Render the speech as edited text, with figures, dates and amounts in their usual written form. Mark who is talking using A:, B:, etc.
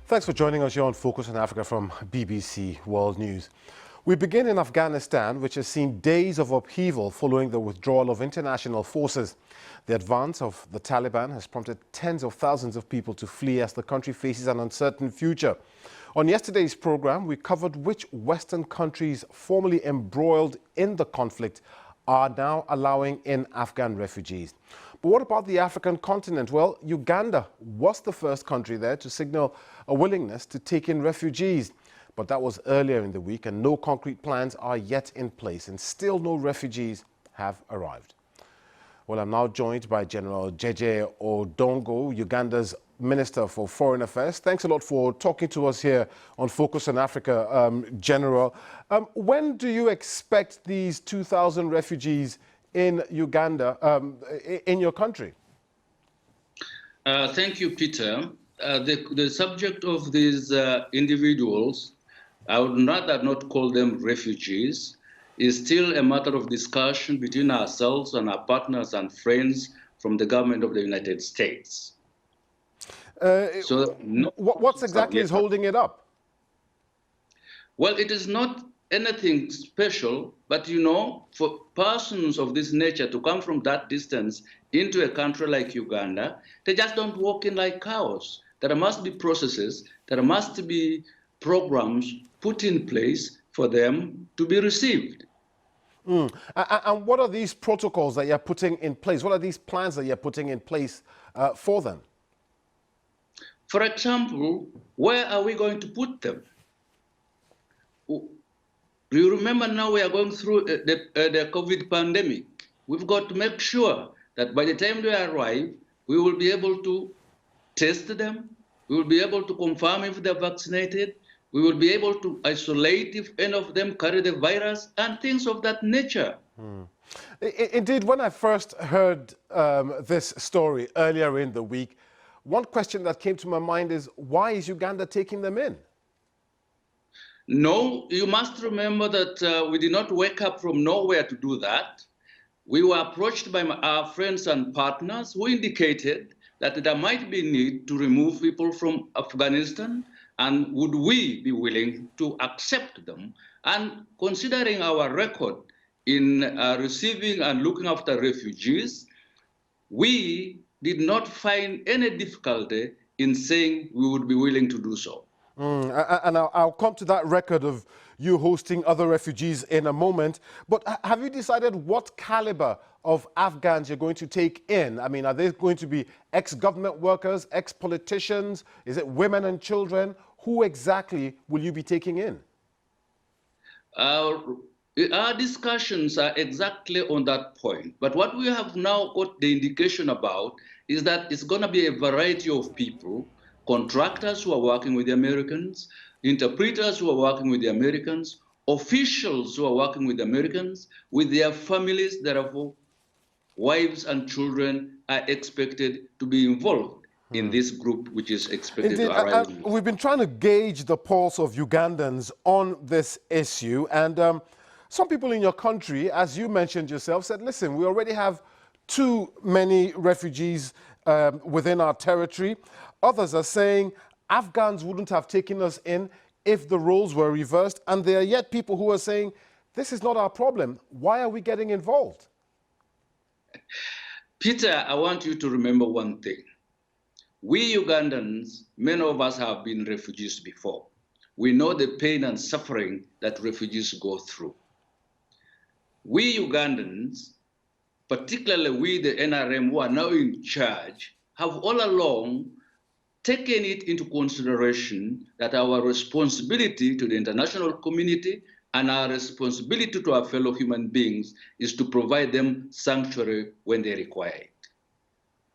A: Thanks for joining us here on Focus on Africa from BBC World News. We begin in Afghanistan, which has seen days of upheaval following the withdrawal of international forces. The advance of the Taliban has prompted tens of thousands of people to flee as the country faces an uncertain future. On yesterday's program, we covered which Western countries formerly embroiled in the conflict are now allowing in Afghan refugees. But what about the African continent? Well, Uganda was the first country there to signal a willingness to take in refugees. But that was earlier in the week, and no concrete plans are yet in place, and still no refugees have arrived. Well, I'm now joined by General Jeje Odongo, Uganda's Minister for Foreign Affairs. Thanks a lot for talking to us here on Focus on Africa, General. When do you expect these 2,000 refugees in Uganda, in your country?
B: Thank you, Peter. The subject of these individuals, I would rather not call them refugees, is still a matter of discussion between ourselves and our partners and friends from the government of the United States.
A: What exactly is holding it up?
B: Well, it is not anything special, but you know, for persons of this nature to come from that distance into a country like Uganda, they just don't walk in like cows. There must be processes, there must be programs put in place for them to be received.
A: And what are these protocols that you're putting in place? What are these plans that you're putting in place for them?
B: For example, where are we going to put them? Do you remember now we are going through the COVID pandemic? We've got to make sure that by the time they arrive, we will be able to test them. We will be able to confirm if they're vaccinated. We will be able to isolate if any of them carry the virus and things of that nature.
A: Indeed, when I first heard this story earlier in the week, one question that came to my mind is, why is Uganda taking them in?
B: No, you must remember that we did not wake up from nowhere to do that. We were approached by our friends and partners who indicated that there might be need to remove people from Afghanistan, and would we be willing to accept them? And considering our record in receiving and looking after refugees, we did not find any difficulty in saying we would be willing to do so.
A: And I'll come to that record of you hosting other refugees in a moment. But have you decided what caliber of Afghans you're going to take in? I mean, are they going to be ex-government workers, ex-politicians? Is it women and children? Who exactly will you be taking in?
B: Our discussions are exactly on that point. But what we have now got the indication about is that it's going to be a variety of people, contractors who are working with the Americans, interpreters who are working with the Americans, officials who are working with the Americans, with their families. Therefore, wives and children are expected to be involved in this group, which is expected to arrive.
A: We've been trying to gauge the pulse of Ugandans on this issue, and some people in your country, as you mentioned yourself, said, listen, we already have too many refugees within our territory. Others are saying Afghans wouldn't have taken us in if the roles were reversed, and there are yet people who are saying, this is not our problem. Why are we getting involved?
B: Peter, I want you to remember one thing. We Ugandans, many of us have been refugees before. We know the pain and suffering that refugees go through. We Ugandans, particularly we, the NRM, who are now in charge, have all along taken it into consideration that our responsibility to the international community and our responsibility to our fellow human beings is to provide them sanctuary when they require it.